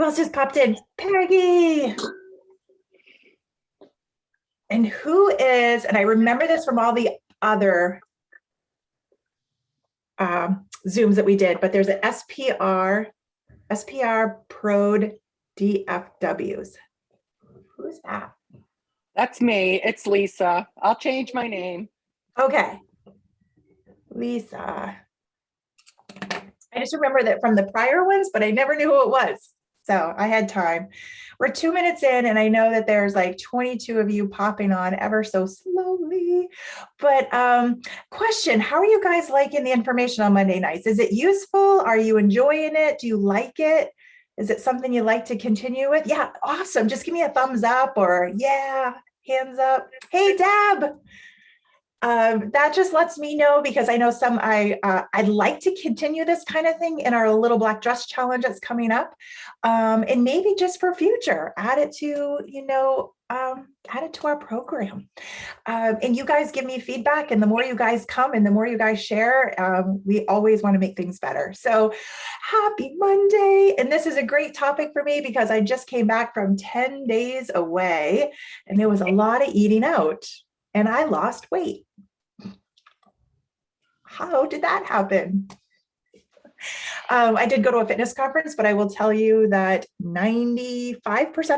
Who else just popped in? Peggy. And who is, and I remember this from all the other Zooms that we did, but there's an SPR Prod DFWs. Who's that? That's me. It's Lisa. I'll change my name. Okay. Lisa. I just remember that from the prior ones, but I never knew who it was. So I had time. We're 2 minutes in, and I know that there's like 22 of you popping on ever so slowly. But question, how are you guys liking the information on Monday nights? Is it useful? Are you enjoying it? Do you like it? Is it something you like to continue with? Yeah, awesome. Just give me a thumbs up or yeah, hands up. Hey, Deb. That just lets me know, because I know I'd like to continue this kind of thing in our little black dress challenge that's coming up, and maybe just for future, add it to our program. And you guys give me feedback, and the more you guys come and the more you guys share, we always want to make things better. So happy Monday. And this is a great topic for me because I just came back from 10 days away, and there was a lot of eating out, and I lost weight. How did that happen? I did go to a fitness conference, but I will tell you that 95%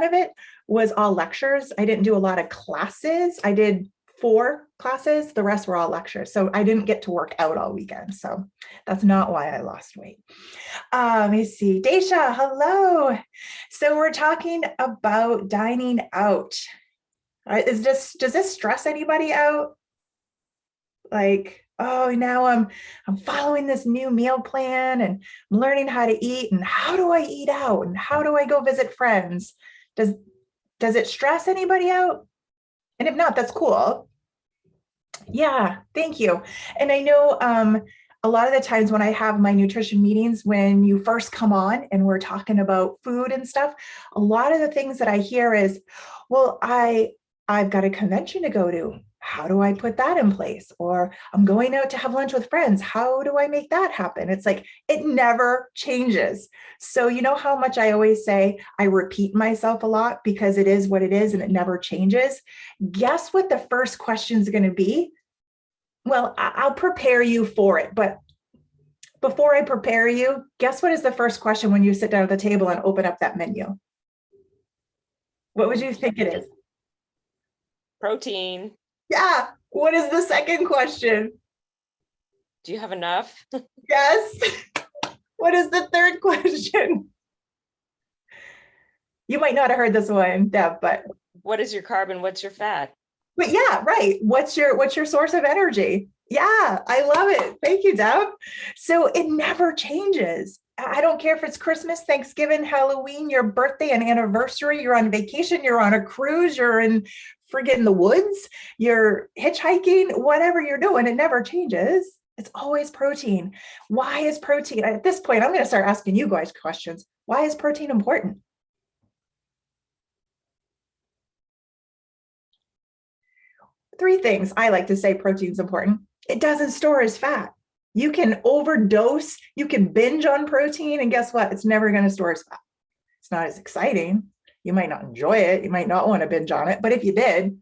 of it was all lectures. I didn't do a lot of classes. I did 4 classes. The rest were all lectures. So I didn't get to work out all weekend. So that's not why I lost weight. Let me see. Daisha, hello. So we're talking about dining out. Does this stress anybody out? Like, oh, now I'm following this new meal plan and I'm learning how to eat, and how do I eat out, and how do I go visit friends? Does it stress anybody out? And if not, that's cool. Yeah, thank you. And I know a lot of the times when I have my nutrition meetings, when you first come on and we're talking about food and stuff, a lot of the things that I hear is, well, I've got a convention to go to. How do I put that in place? Or I'm going out to have lunch with friends. How do I make that happen? It's like, it never changes. So you know how much I always say I repeat myself a lot because it is what it is and it never changes. Guess what the first question is going to be? Well, I'll prepare you for it. But before I prepare you, guess what is the first question when you sit down at the table and open up that menu? What would you think it is? Protein. Yeah. What is the second question? Do you have enough? Yes. What is the third question? You might not have heard this one, Deb, but what is your carb and what's your fat? But yeah, right. What's your source of energy? Yeah, I love it. Thank you, Deb. So it never changes. I don't care if it's Christmas, Thanksgiving, Halloween, your birthday and anniversary, you're on vacation, you're on a cruise, you're in friggin' the woods, you're hitchhiking, whatever you're doing, it never changes. It's always protein. Why is protein? At this point, I'm going to start asking you guys questions. Why is protein important? Three things I like to say protein's important. It doesn't store as fat. You can overdose, you can binge on protein, and guess what? It's never going to store as fat. It's not as exciting. You might not enjoy it. You might not want to binge on it. But if you did,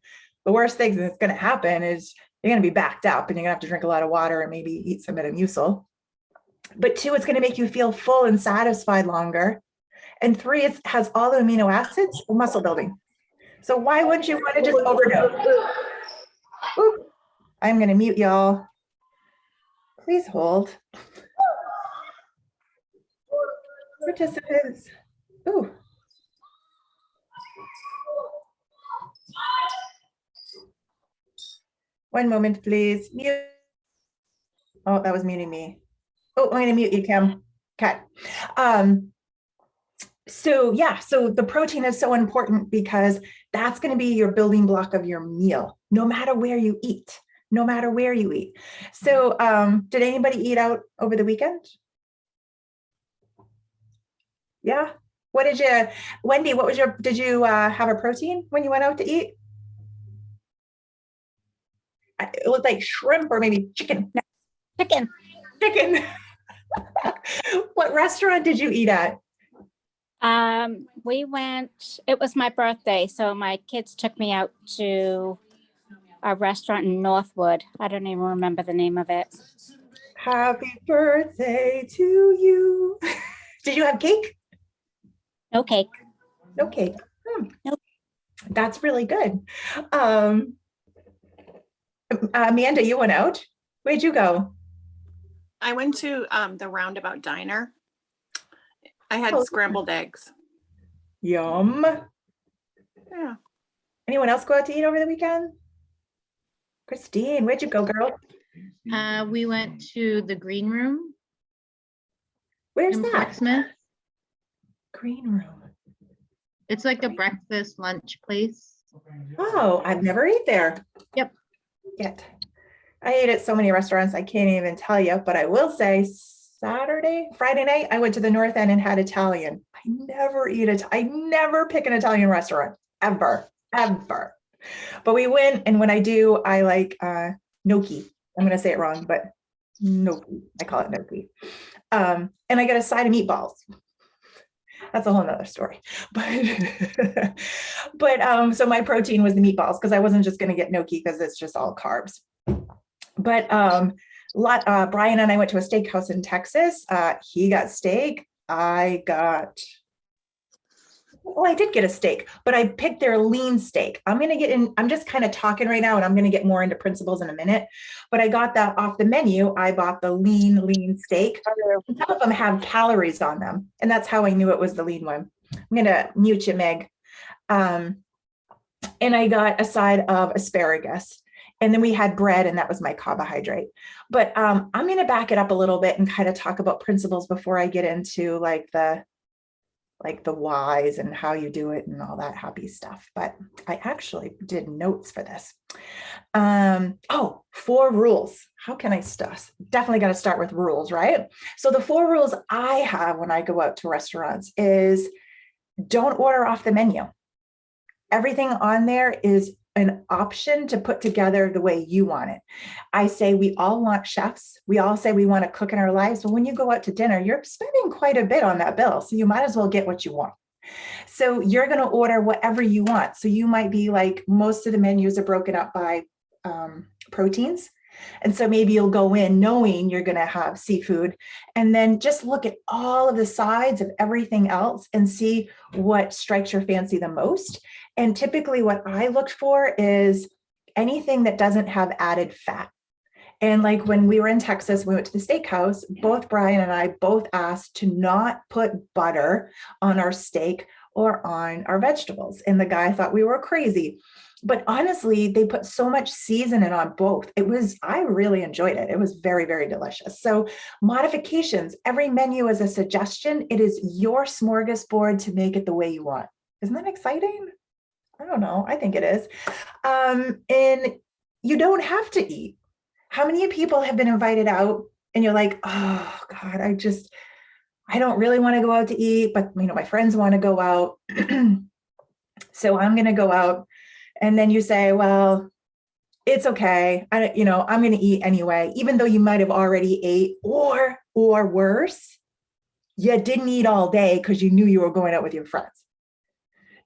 the worst thing that's going to happen is you're going to be backed up and you're going to have to drink a lot of water and maybe eat some Metamucil. But 2, it's going to make you feel full and satisfied longer. And 3, it has all the amino acids for muscle building. So why wouldn't you want to just overdose? Oop. I'm going to mute y'all. Please hold. Participants. Ooh. One moment, please. Mute. Oh, that was muting me. Oh, I'm going to mute you, Kim. Okay. So yeah, so the protein is so important because that's going to be your building block of your meal, no matter where you eat. No matter where you eat. So did anybody eat out over the weekend? Yeah. What did you, Wendy, did you have a protein when you went out to eat? It looked like shrimp or maybe chicken. Chicken. What restaurant did you eat at? It was my birthday, so my kids took me out to a restaurant in Northwood. I don't even remember the name of it. Happy birthday to you. Did you have cake? No cake. No cake. Nope. That's really good. Amanda, you went out. Where'd you go? I went to the Roundabout Diner. I had Oh. scrambled eggs. Yum. Yeah. Anyone else go out to eat over the weekend? Christine, where'd you go, girl? We went to the Green Room Where's in that? Portsmouth. Green room. It's like a breakfast lunch place. Oh, I've never ate there. Yep. Yet. I ate at so many restaurants, I can't even tell you, but I will say Friday night, I went to the North End and had Italian. I never pick an Italian restaurant, ever. But we went, and when I do, I like gnocchi. I'm going to say it wrong, but gnocchi. I call it gnocchi. And I get a side of meatballs. That's a whole nother story. But so my protein was the meatballs because I wasn't just going to get gnocchi because it's just all carbs. But Brian and I went to a steakhouse in Texas. He got steak. I did get a steak, but I picked their lean steak. I'm just kind of talking right now, and I'm going to get more into principles in a minute, but I got that off the menu. I bought the lean steak. Some of them have calories on them, and that's how I knew it was the lean one. I'm going to mute you, Meg. And I got a side of asparagus, and then we had bread, and that was my carbohydrate. But I'm going to back it up a little bit and kind of talk about principles before I get into like the whys and how you do it and all that happy stuff. But I actually did notes for this. 4 rules. How can I start? Definitely got to start with rules, right? So the 4 rules I have when I go out to restaurants is don't order off the menu. Everything on there is an option to put together the way you want it. I say we all want chefs. We all say we want to cook in our lives. But when you go out to dinner, you're spending quite a bit on that bill. So you might as well get what you want. So you're going to order whatever you want. So you might be like, most of the menus are broken up by proteins. And so maybe you'll go in knowing you're going to have seafood, and then just look at all of the sides of everything else and see what strikes your fancy the most. And typically what I looked for is anything that doesn't have added fat. And like when we were in Texas, we went to the steakhouse, both Brian and I both asked to not put butter on our steak or on our vegetables. And the guy thought we were crazy. But honestly, they put so much seasoning on both. I really enjoyed it. It was very, very delicious. So modifications, every menu is a suggestion. It is your smorgasbord to make it the way you want. Isn't that exciting? I don't know. I think it is. And you don't have to eat. How many people have been invited out and you're like, oh God, I don't really want to go out to eat, but my friends want to go out. So I'm going to go out. And then you say, well, it's okay. I'm going to eat anyway, even though you might have already ate, or worse, you didn't eat all day because you knew you were going out with your friends.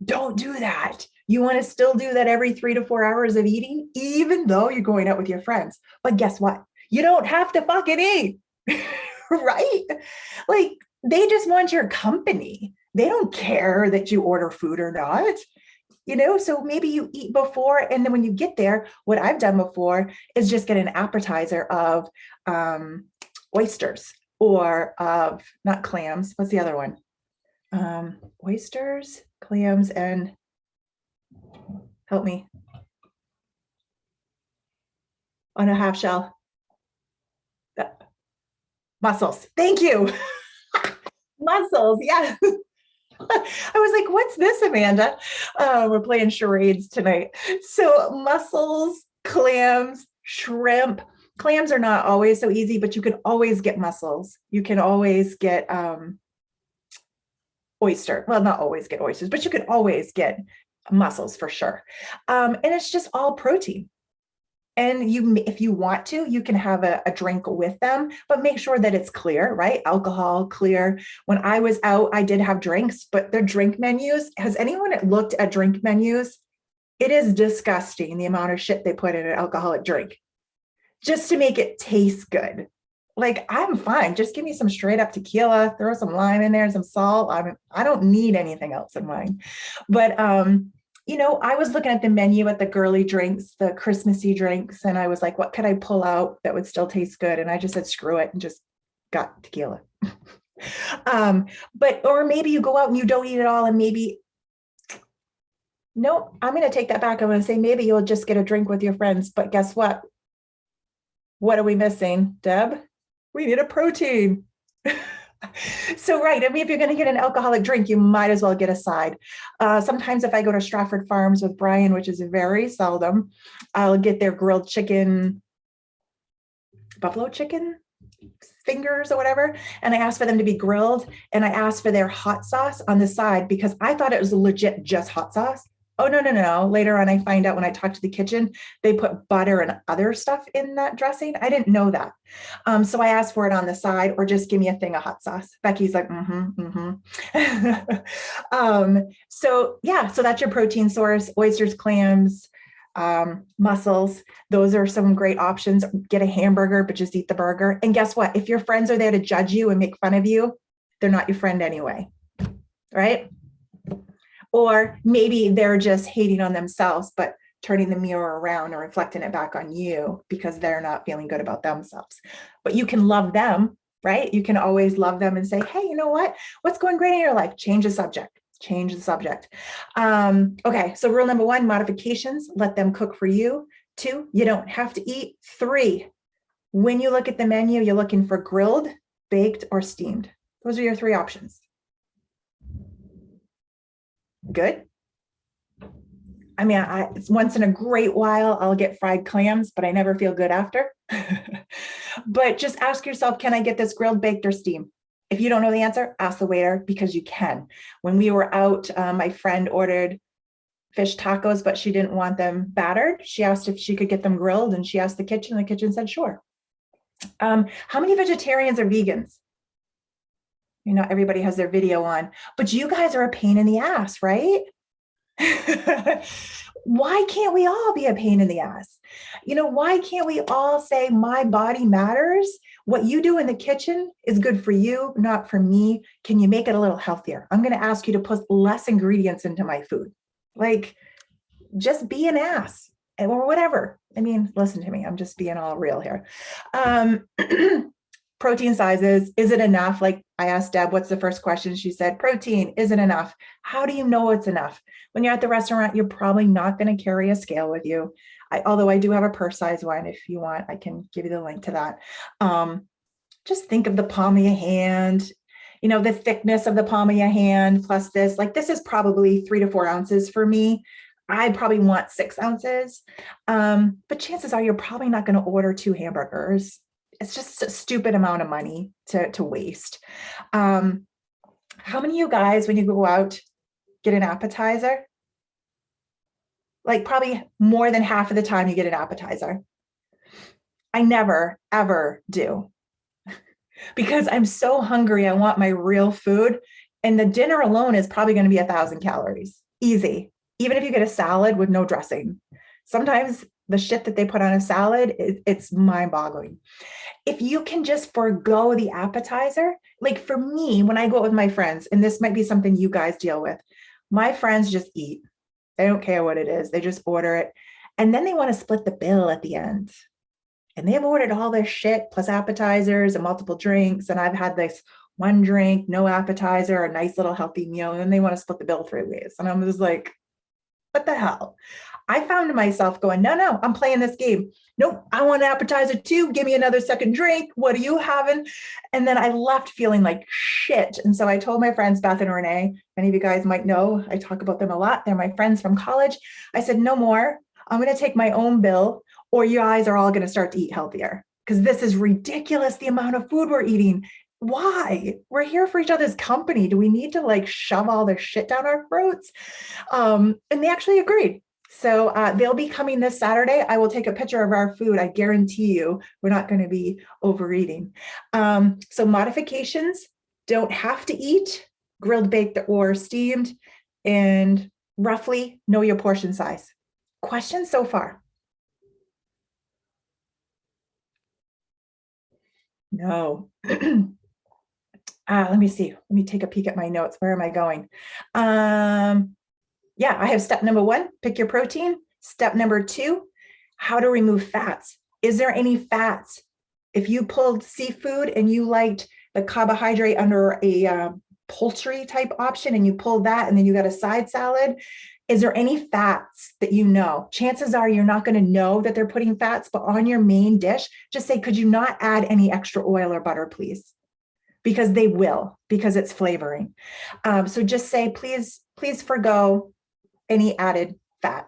Don't do that. You want to still do that every 3 to 4 hours of eating, even though you're going out with your friends. But guess what? You don't have to fucking eat, right? Like, they just want your company. They don't care that you order food or not. So maybe you eat before, and then when you get there, what I've done before is just get an appetizer of oysters, or of not clams. What's the other one? Oysters, clams, and help me. On a half shell. Mussels. Thank you. Mussels. Yeah. I was like, what's this, Amanda? We're playing charades tonight. So mussels, clams, shrimp. Clams are not always so easy, but you can always get mussels. You can always get oyster. Well, not always get oysters, but you can always get mussels for sure. And it's just all protein. And if you want to, you can have a drink with them, but make sure that it's clear, right? Alcohol, clear. When I was out, I did have drinks, but their drink menus, has anyone looked at drink menus? It is disgusting the amount of shit they put in an alcoholic drink just to make it taste good. Like, I'm fine. Just give me some straight up tequila, throw some lime in there, some salt. I don't need anything else in mine. But I was looking at the menu at the girly drinks, the Christmassy drinks, and I was like, what could I pull out that would still taste good? And I just said, screw it, and just got tequila. Or maybe you go out and you don't eat it all, and maybe, no, I'm going to take that back. I'm going to say, maybe you'll just get a drink with your friends, but guess what? What are we missing, Deb? We need a protein. So, right. I mean, if you're going to get an alcoholic drink, you might as well get a side. Sometimes if I go to Stratford Farms with Brian, which is very seldom, I'll get their grilled chicken, buffalo chicken fingers or whatever. And I asked for them to be grilled. And I asked for their hot sauce on the side because I thought it was legit just hot sauce. Oh, no. Later on, I find out when I talk to the kitchen, they put butter and other stuff in that dressing. I didn't know that. So I asked for it on the side, or just give me a thing of hot sauce. Becky's like, so that's your protein source: oysters, clams, mussels. Those are some great options. Get a hamburger, but just eat the burger. And guess what? If your friends are there to judge you and make fun of you, they're not your friend anyway, right? Or maybe they're just hating on themselves, but turning the mirror around and reflecting it back on you because they're not feeling good about themselves. But you can love them, right? You can always love them and say, hey, you know what? What's going great in your life? Change the subject. Okay, so rule number 1, modifications. Let them cook for you. 2, you don't have to eat. 3, when you look at the menu, you're looking for grilled, baked, or steamed. Those are your 3 options. Good. I mean, it's once in a great while, I'll get fried clams, but I never feel good after. But just ask yourself, can I get this grilled, baked, or steamed? If you don't know the answer, ask the waiter, because you can. When we were out, my friend ordered fish tacos, but she didn't want them battered. She asked if she could get them grilled, and she asked the kitchen said, sure. How many vegetarians are vegans? Everybody has their video on, but you guys are a pain in the ass, right? Why can't we all be a pain in the ass? Why can't we all say my body matters? What you do in the kitchen is good for you, not for me. Can you make it a little healthier? I'm going to ask you to put less ingredients into my food. Like, just be an ass or whatever. I mean, listen to me. I'm just being all real here. Protein sizes, is it enough? Like, I asked Deb, what's the first question? She said, protein, is it enough? How do you know it's enough? When you're at the restaurant, you're probably not going to carry a scale with you. Although I do have a purse size one. If you want, I can give you the link to that. Just think of the palm of your hand, the thickness of the palm of your hand, plus this. Like, this is probably 3 to 4 ounces for me. I probably want 6 ounces. But chances are you're probably not going to order 2 hamburgers. It's just a stupid amount of money to waste. How many of you guys, when you go out, get an appetizer? Like, probably more than half of the time you get an appetizer. I never, ever do. Because I'm so hungry, I want my real food. And the dinner alone is probably going to be 1,000 calories. Easy. Even if you get a salad with no dressing. Sometimes the shit that they put on a salad, it's mind-boggling. If you can just forego the appetizer, like for me, when I go out with my friends, and this might be something you guys deal with, my friends just eat. They don't care what it is. They just order it. And then they want to split the bill at the end. And they've ordered all this shit plus appetizers and multiple drinks. And I've had this one drink, no appetizer, a nice little healthy meal. And then they want to split the bill 3 ways. And I'm just like, what the hell? I found myself going, no, I'm playing this game. Nope, I want an appetizer too. Give me another second drink. What are you having? And then I left feeling like shit. And so I told my friends, Beth and Renee, many of you guys might know, I talk about them a lot. They're my friends from college. I said, no more. I'm going to take my own bill, or you guys are all going to start to eat healthier, because this is ridiculous, the amount of food we're eating. Why? We're here for each other's company. Do we need to like shove all this shit down our throats? And they actually agreed. So they'll be coming this Saturday. I will take a picture of our food. I guarantee you we're not going to be overeating. So modifications, don't have to eat, grilled, baked, or steamed, and roughly know your portion size. Questions so far? No. Let me see. Let me take a peek at my notes. Where am I going? Yeah, I have step number 1, pick your protein. Step number 2, how to remove fats. Is there any fats? If you pulled seafood and you liked the carbohydrate under a poultry type option and you pulled that and then you got a side salad, is there any fats that you know? Chances are you're not going to know that they're putting fats, but on your main dish, just say, could you not add any extra oil or butter, please? Because they will, because it's flavoring. So just say, please forgo any added fat.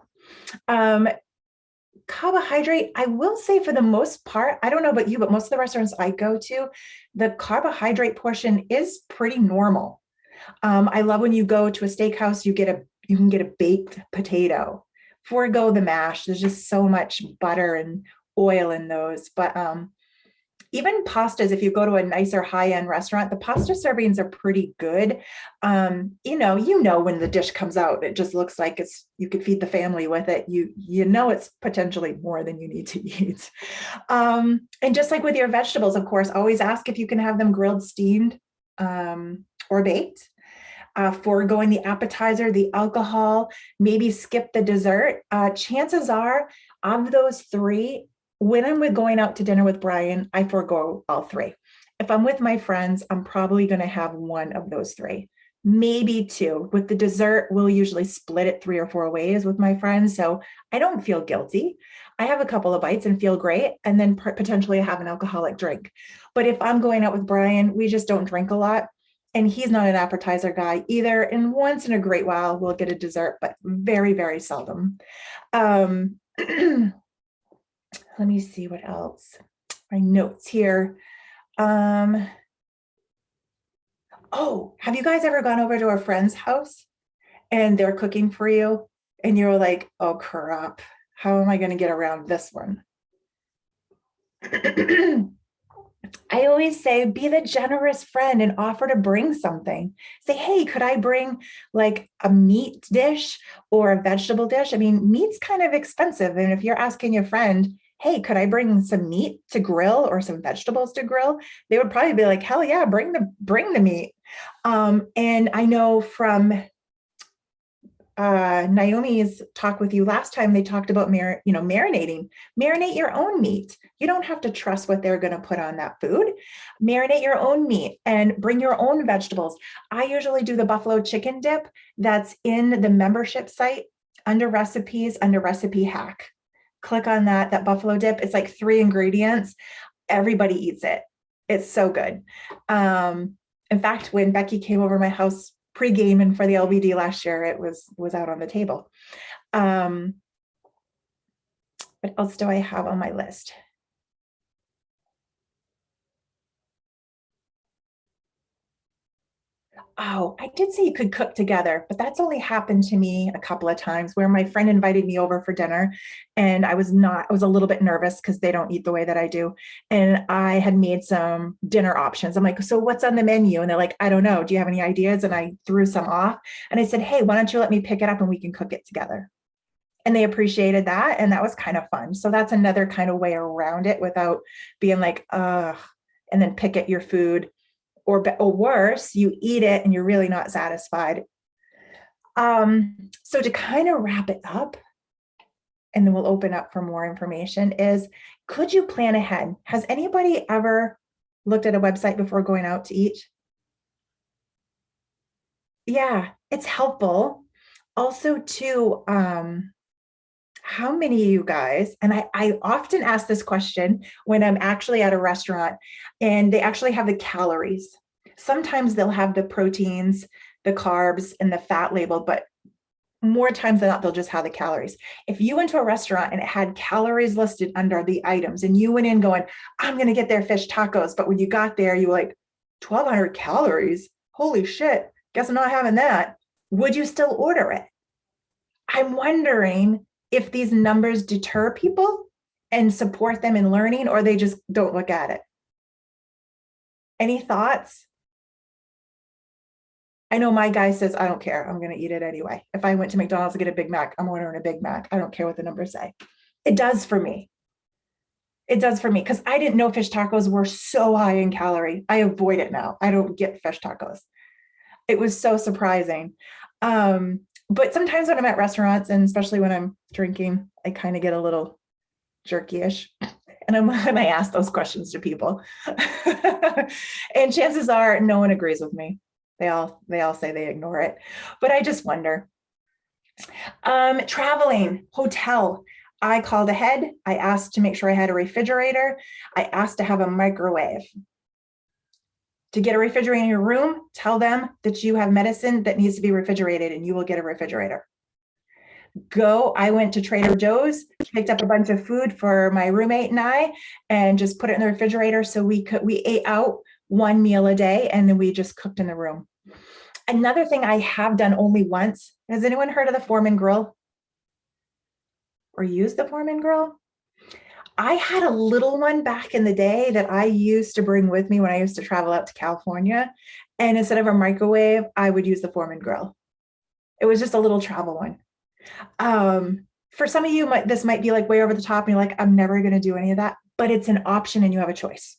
Carbohydrate, I will say for the most part, I don't know about you, but most of the restaurants I go to, the carbohydrate portion is pretty normal. I love when you go to a steakhouse, you can get a baked potato. Forego the mash. There's just so much butter and oil in those. But even pastas, if you go to a nicer high-end restaurant, the pasta servings are pretty good. You know when the dish comes out, it just looks like you could feed the family with it. You know it's potentially more than you need to eat. And just like with your vegetables, of course, always ask if you can have them grilled, steamed, or baked. Foregoing the appetizer, the alcohol, maybe skip the dessert. Chances are, of those 3, when I'm going out to dinner with Brian, I forego all 3. If I'm with my friends, I'm probably going to have 1 of those 3, maybe 2. With the dessert, we'll usually split it 3 or 4 ways with my friends. So I don't feel guilty. I have a couple of bites and feel great, and then potentially have an alcoholic drink. But if I'm going out with Brian, we just don't drink a lot. And he's not an appetizer guy either. And once in a great while, we'll get a dessert, but very, very seldom. Let me see what else. My notes here. Oh, have you guys ever gone over to a friend's house and they're cooking for you and you're like, oh crap, how am I going to get around this one? I always say, be the generous friend and offer to bring something. Say, hey, could I bring like a meat dish or a vegetable dish? I mean, meat's kind of expensive. And if you're asking your friend, hey, could I bring some meat to grill or some vegetables to grill? They would probably be like, hell yeah, bring the meat. And I know from Naomi's talk with you last time, they talked about marinating. Marinate your own meat. You don't have to trust what they're going to put on that food. Marinate your own meat and bring your own vegetables. I usually do the buffalo chicken dip that's in the membership site under recipes, under recipe hack. Click on that buffalo dip. It's like 3 ingredients. Everybody eats it. It's so good. In fact, when Becky came over my house pre-game and for the LBD last year, it was out on the table. What else do I have on my list? Oh, I did say you could cook together, but that's only happened to me a couple of times where my friend invited me over for dinner and I was a little bit nervous because they don't eat the way that I do. And I had made some dinner options. I'm like, so what's on the menu? And they're like, I don't know. Do you have any ideas? And I threw some off and I said, hey, why don't you let me pick it up and we can cook it together? And they appreciated that. And that was kind of fun. So that's another kind of way around it without being like, and then pick at your food. Or worse, you eat it and you're really not satisfied. So to kind of wrap it up, and then we'll open up for more information, is could you plan ahead? Has anybody ever looked at a website before going out to eat? Yeah, it's helpful. Also, too, how many of you guys, and I often ask this question when I'm actually at a restaurant and they actually have the calories. Sometimes they'll have the proteins, the carbs, and the fat labeled, but more times than not, they'll just have the calories. If you went to a restaurant and it had calories listed under the items and you went in going, I'm going to get their fish tacos, but when you got there, you were like, 1,200 calories? Holy shit, guess I'm not having that. Would you still order it? I'm wondering if these numbers deter people and support them in learning, or they just don't look at it. Any thoughts? I know my guy says, I don't care. I'm going to eat it anyway. If I went to McDonald's to get a Big Mac, I'm ordering a Big Mac. I don't care what the numbers say. It does for me. It does for me because I didn't know fish tacos were so high in calorie. I avoid it now. I don't get fish tacos. It was so surprising. But sometimes when I'm at restaurants, and especially when I'm drinking, I kind of get a little jerky-ish. And I ask those questions to people. And chances are no one agrees with me. They all say they ignore it. But I just wonder. Traveling, hotel. I called ahead. I asked to make sure I had a refrigerator. I asked to have a microwave. To get a refrigerator in your room, tell them that you have medicine that needs to be refrigerated and you will get a refrigerator. I went to Trader Joe's, picked up a bunch of food for my roommate and I, and just put it in the refrigerator so we ate out one meal a day and then we just cooked in the room. Another thing I have done only once, has anyone heard of the Foreman grill? Or used the Foreman grill? I had a little one back in the day that I used to bring with me when I used to travel out to California. And instead of a microwave, I would use the Foreman grill. It was just a little travel one. For some of you, this might be like way over the top and you're like, I'm never going to do any of that, but it's an option and you have a choice.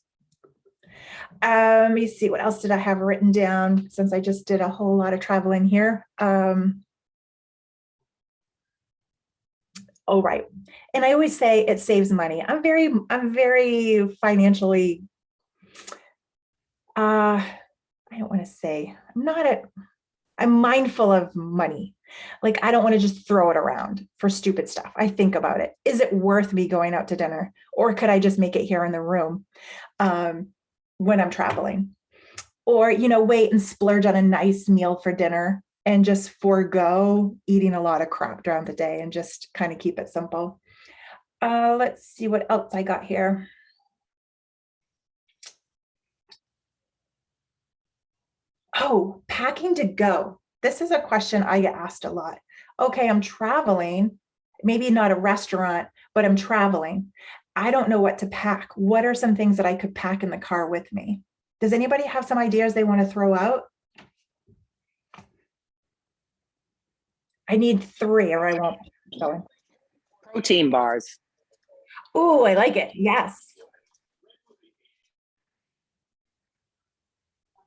Let me see, what else did I have written down since I just did a whole lot of traveling here? Oh, right. And I always say it saves money. I'm very financially, I don't want to say, I'm mindful of money. Like, I don't want to just throw it around for stupid stuff. I think about it. Is it worth me going out to dinner? Or could I just make it here in the room when I'm traveling? Or, wait and splurge on a nice meal for dinner and just forego eating a lot of crap during the day and just kind of keep it simple. Let's see what else I got here. Oh, packing to go. This is a question I get asked a lot. Okay, I'm traveling, maybe not a restaurant, but I'm traveling. I don't know what to pack. What are some things that I could pack in the car with me? Does anybody have some ideas they want to throw out? I need 3 or I won't keep going. Protein bars. Oh, I like it. Yes.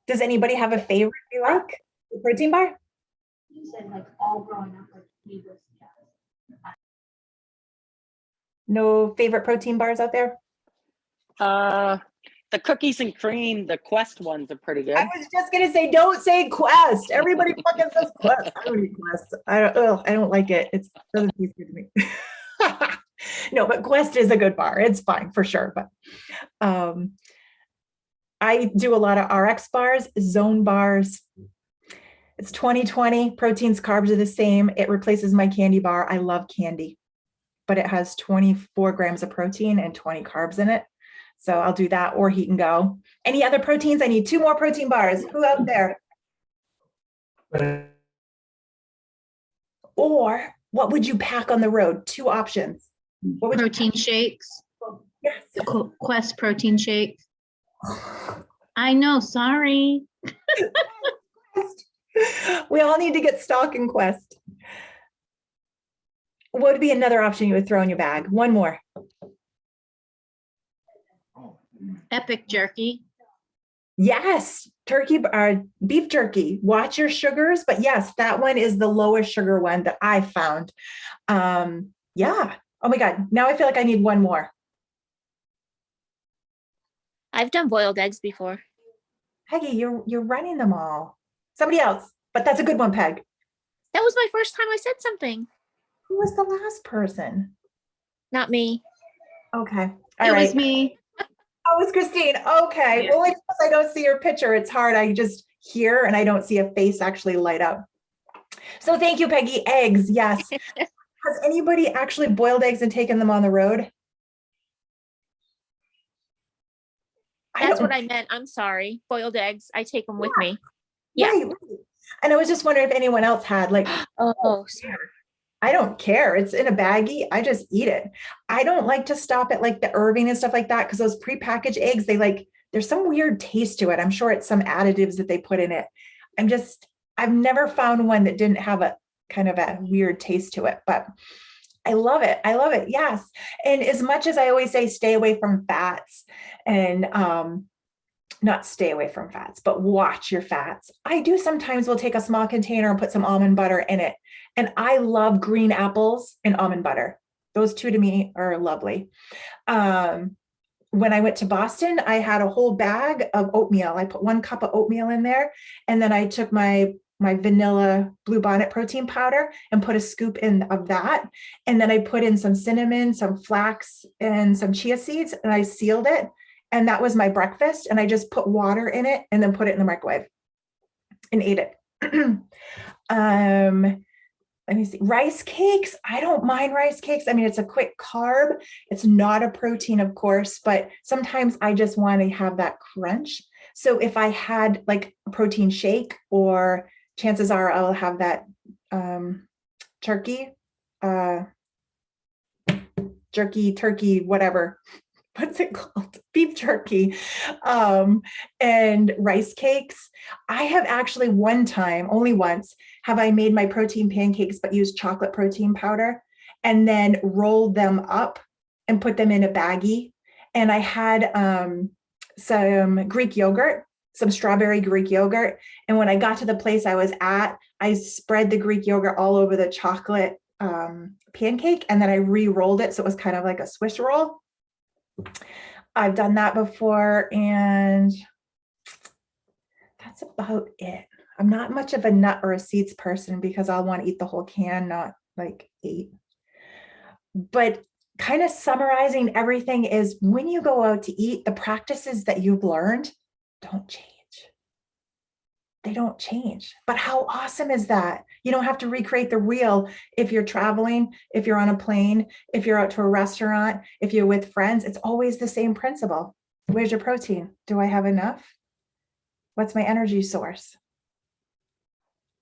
Does anybody have a favorite you like? The protein bar? You said like all growing up, like you just, No favorite protein bars out there? The cookies and cream, the Quest ones are pretty good. I was just gonna say, don't say Quest. Everybody fucking says Quest. I don't eat Quest. I don't like it. It doesn't taste good to me. No, but Quest is a good bar. It's fine for sure. But I do a lot of RX bars, zone bars. It's 2020. Proteins, carbs are the same. It replaces my candy bar. I love candy, but it has 24 grams of protein and 20 carbs in it. So I'll do that or Heat and Go. Any other proteins? I need 2 more protein bars. Who out there? Or what would you pack on the road? 2 options. What would Protein shakes, Yes. the Quest protein shakes. I know, sorry. We all need to get stock in Quest. What would be another option you would throw in your bag? One more. Epic jerky. Yes, beef jerky. Watch your sugars, but yes, that one is the lowest sugar one that I found. Yeah. Oh my God. Now I feel like I need one more. I've done boiled eggs before. Peggy, you're running them all. Somebody else, but that's a good one, Peg. That was my first time I said something. Who was the last person? Not me. Okay. All It right. was me. Oh, it's Christine. Okay. Yeah. Only because I don't see your picture. It's hard. I just hear and I don't see a face actually light up. So thank you, Peggy. Eggs. Yes. Has anybody actually boiled eggs and taken them on the road? That's what I meant. I'm sorry. Boiled eggs. I take them with me. Yeah. Right. And I was just wondering if anyone else had like, Oh, sorry. I don't care. It's in a baggie. I just eat it. I don't like to stop at like the Irving and stuff like that because those prepackaged eggs, there's some weird taste to it. I'm sure it's some additives that they put in it. I've never found one that didn't have a kind of a weird taste to it, but I love it. I love it. Yes. And as much as I always say, stay away from fats and, not stay away from fats, but watch your fats. I do sometimes will take a small container and put some almond butter in it. And I love green apples and almond butter. Those two to me are lovely. When I went to Boston, I had a whole bag of oatmeal. I put 1 cup of oatmeal in there. And then I took my vanilla bluebonnet protein powder and put a scoop in of that. And then I put in some cinnamon, some flax, and some chia seeds, and I sealed it. And that was my breakfast. And I just put water in it and then put it in the microwave and ate it. Let me see. Rice cakes. I don't mind rice cakes. I mean, it's a quick carb. It's not a protein, of course, but sometimes I just want to have that crunch. So if I had like a protein shake, or chances are I'll have that turkey, whatever. What's it called? Beef jerky, and rice cakes. I have actually only once, have I made my protein pancakes, but used chocolate protein powder and then rolled them up and put them in a baggie. And I had some Greek yogurt, some strawberry Greek yogurt. And when I got to the place I was at, I spread the Greek yogurt all over the chocolate pancake, and then I re-rolled it. So it was kind of like a Swiss roll. I've done that before, and that's about it. I'm not much of a nut or a seeds person because I'll want to eat the whole can, not like 8. But kind of summarizing everything is, when you go out to eat, the practices that you've learned don't change. They don't change. But how awesome is that? You don't have to recreate the wheel if you're traveling, if you're on a plane, if you're out to a restaurant, if you're with friends. It's always the same principle. Where's your protein? Do I have enough? What's my energy source?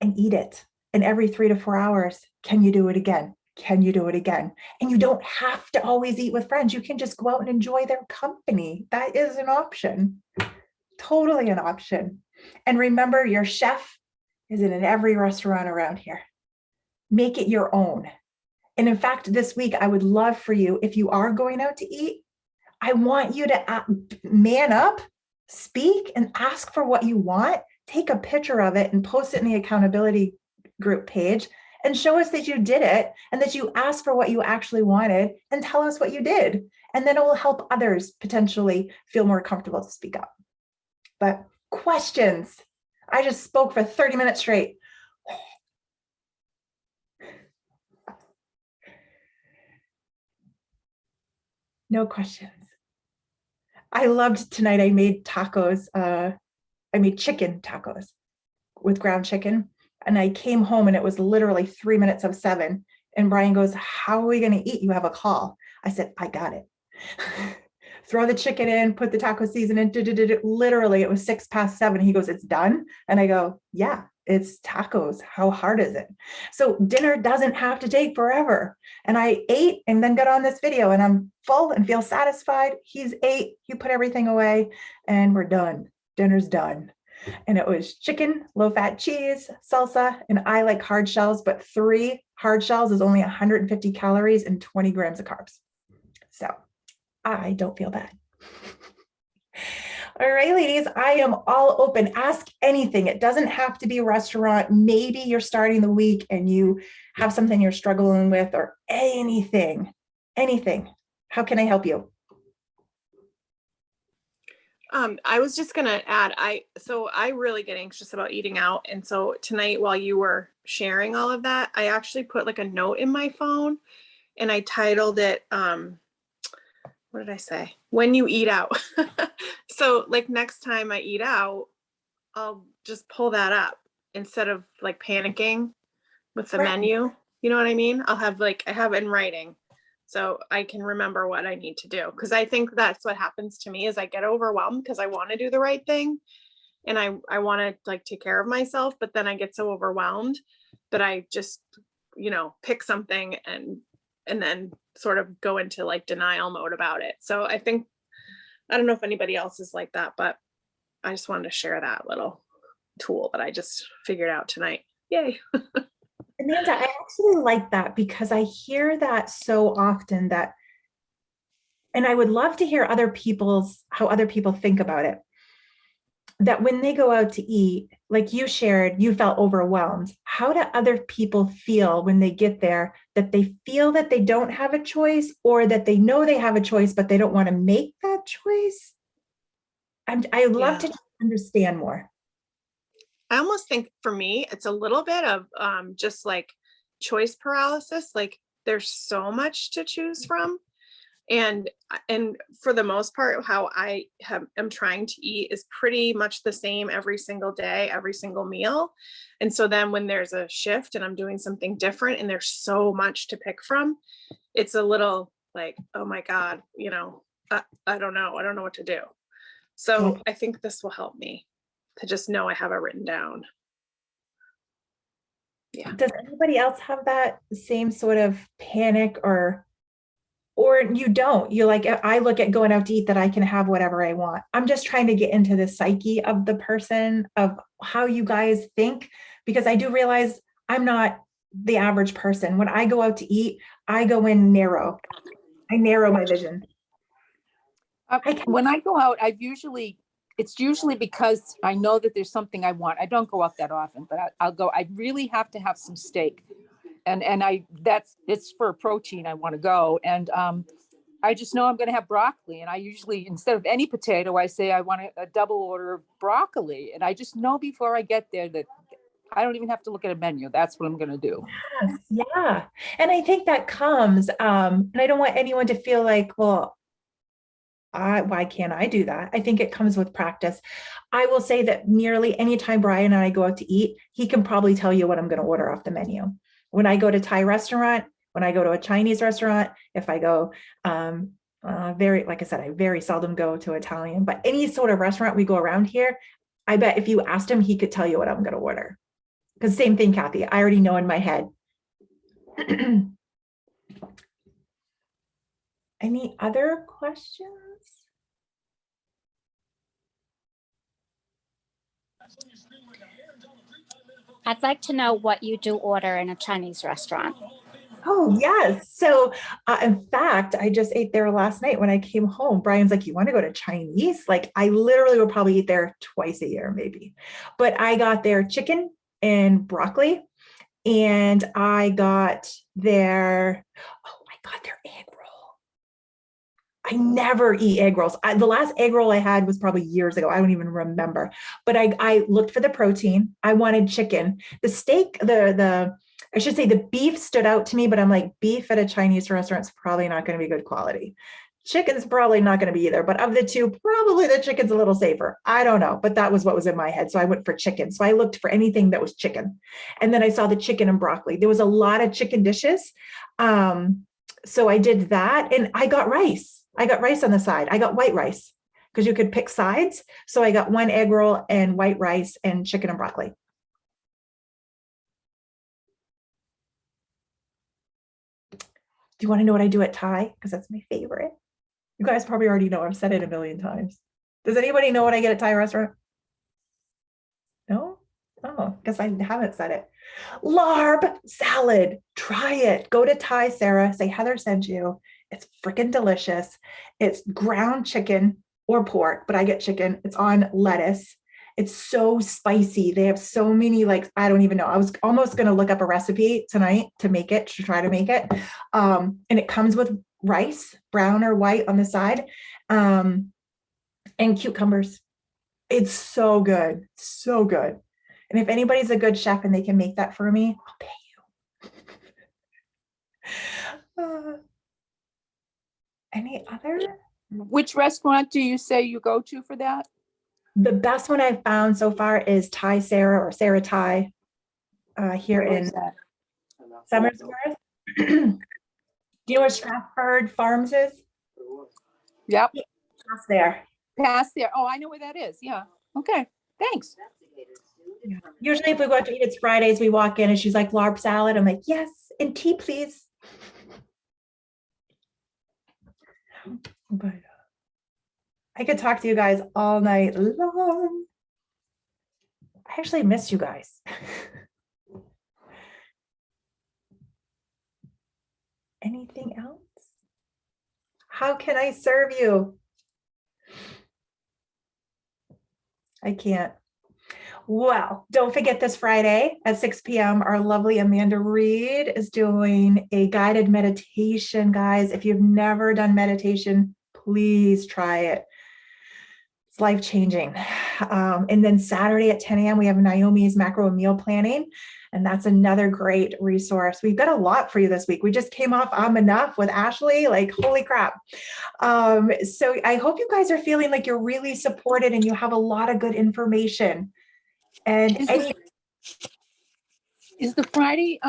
And eat it. And every 3 to 4 hours, can you do it again? Can you do it again? And you don't have to always eat with friends. You can just go out and enjoy their company. That is an option. Totally an option. And remember, your chef is in every restaurant around here. Make it your own. And in fact, this week, I would love for you, if you are going out to eat, I want you to man up, speak, and ask for what you want. Take a picture of it and post it in the accountability group page and show us that you did it and that you asked for what you actually wanted, and tell us what you did. And then it will help others potentially feel more comfortable to speak up. But questions? I just spoke for 30 minutes straight. No questions. I loved tonight. I made tacos. I made chicken tacos with ground chicken. And I came home and it was literally 3 minutes of 7. And Brian goes, "How are we going to eat? You have a call." I said, "I got it." Throw the chicken in, put the taco seasoning in. Literally, it was 7:06. He goes, "It's done." And I go, "Yeah, it's tacos. How hard is it?" So dinner doesn't have to take forever. And I ate and then got on this video, and I'm full and feel satisfied. He's ate, he put everything away, and we're done. Dinner's done. And it was chicken, low-fat cheese, salsa, and I like hard shells, but 3 hard shells is only 150 calories and 20 grams of carbs. So I don't feel bad. All right, ladies, I am all open. Ask anything. It doesn't have to be a restaurant. Maybe you're starting the week and you have something you're struggling with, or anything. How can I help you? I was just gonna add, I really get anxious about eating out. And so tonight, while you were sharing all of that, I actually put like a note in my phone and I titled it, what did I say? When you eat out. So like next time I eat out, I'll just pull that up instead of like panicking with the Right. menu. You know what I mean? I have it in writing so I can remember what I need to do. Cause I think that's what happens to me is I get overwhelmed because I want to do the right thing. And I want to like take care of myself, but then I get so overwhelmed that I just, pick something and then sort of go into like denial mode about it. So I don't know if anybody else is like that, but I just wanted to share that little tool that I just figured out tonight. Yay. Amanda, I actually like that because I hear that so often and I would love to hear how other people think about it. That when they go out to eat, like you shared, you felt overwhelmed. How do other people feel when they get there, that they feel that they don't have a choice, or that they know they have a choice, but they don't want to make that choice? I'd love to understand more. I almost think for me, it's a little bit of just like choice paralysis. Like there's so much to choose from. And for the most part, how I am trying to eat is pretty much the same every single day, every single meal. And so then when there's a shift and I'm doing something different and there's so much to pick from, it's a little like, oh my God, I don't know. I don't know what to do. So I think this will help me to just know I have it written down. Yeah. Does anybody else have that same sort of panic, or you don't? You like, I look at going out to eat that I can have whatever I want. I'm just trying to get into the psyche of the person, of how you guys think, because I do realize I'm not the average person. When I go out to eat, I go in narrow. I narrow my vision. When I go out, it's usually because I know that there's something I want. I don't go out that often, but I'll go. I really have to have some steak, and it's for protein. I want to go, and I just know I'm going to have broccoli, and I usually, instead of any potato, I say I want a double order of broccoli, and I just know before I get there that I don't even have to look at a menu. That's what I'm going to do. Yes, yeah, and I think that comes, and I don't want anyone to feel like, well, why can't I do that? I think it comes with practice. I will say that nearly anytime Brian and I go out to eat, he can probably tell you what I'm going to order off the menu. When I go to Thai restaurant, when I go to a Chinese restaurant, if I go, like I said, I very seldom go to Italian, but any sort of restaurant we go around here, I bet if you asked him, he could tell you what I'm going to order. Because same thing, Kathy, I already know in my head. Any other questions? I'd like to know what you do order in a Chinese restaurant. Oh, yes. So in fact, I just ate there last night when I came home. Brian's like, you want to go to Chinese? Like, I literally will probably eat there twice a year, maybe. But I got their chicken and broccoli, and I got their egg roll. I never eat egg rolls. The last egg roll I had was probably years ago. I don't even remember. But I looked for the protein. I wanted chicken. The steak, I should say the beef stood out to me, but I'm like, beef at a Chinese restaurant is probably not going to be good quality. Chicken's probably not going to be either, but of the two, probably the chicken's a little safer. I don't know, but that was what was in my head. So I went for chicken. So I looked for anything that was chicken. And then I saw the chicken and broccoli. There was a lot of chicken dishes. So I did that, and I got rice. I got rice on the side. I got white rice because you could pick sides. So I got one egg roll and white rice and chicken and broccoli. Do you want to know what I do at Thai? Because that's my favorite. You guys probably already know. I've said it a million times. Does anybody know what I get at Thai restaurant? No? Oh, guess I haven't said it. Larb salad. Try it. Go to Thai, Sarah. Say Heather sent you. It's freaking delicious. It's ground chicken or pork, but I get chicken. It's on lettuce. It's so spicy. They have so many, I don't even know. I was almost going to look up a recipe tonight to try to make it. And it comes with rice, brown or white on the side, and cucumbers. It's so good. So good. And if anybody's a good chef and they can make that for me, I'll pay you. Any other? Which restaurant do you say you go to for that? The best one I've found so far is Thai Sarah, or Sarah Thai, here in Somersworth. Do you know where Stratford Farms is? Yep. Past there. Past there. Oh, I know where that is. Yeah. Okay. Thanks. Usually if we go out to eat, it's Fridays, we walk in and she's like, larb salad. I'm like, yes, and tea, please. But I could talk to you guys all night long. I actually miss you guys. Anything else? How can I serve you? I can't. Well, don't forget this Friday at 6 p.m. Our lovely Amanda Reed is doing a guided meditation, guys. If you've never done meditation, please try it. It's life-changing. And then Saturday at 10 a.m., we have Naomi's macro meal planning. And that's another great resource. We've got a lot for you this week. We just came off Enough with Ashley, like, holy crap. So I hope you guys are feeling like you're really supported and you have a lot of good information. And Is the Friday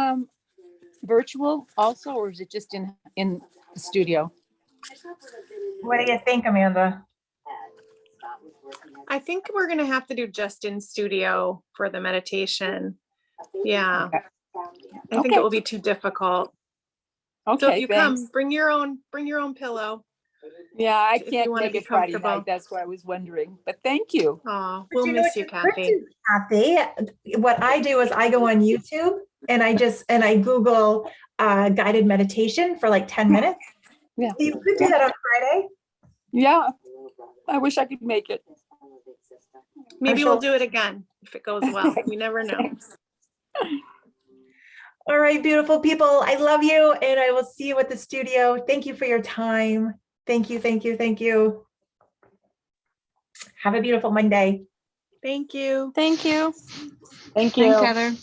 virtual also, or is it just in the studio? what do you think, Amanda? I think we're gonna have to do just in studio for the meditation. Yeah. Okay. I think it will be too difficult. So if Okay, you thanks. come, bring your own pillow. Yeah, I if you can't wanna make be it Friday comfortable. night. That's why I was wondering. But thank you. Oh, But we'll you know miss what you, you could Kathy. do, Kathy? What I do is I go on YouTube and I Google guided meditation for like 10 minutes. Yeah. You could do that on Friday. Yeah, I wish I could make it. Maybe sure. we'll do it again if it goes well. You never know. Thanks. All right, beautiful people. I love you and I will see you at the studio. Thank you for your time. Thank you, thank you, thank you. Have a beautiful Monday. Thank you. Thank you. Thank you. Thanks, Heather.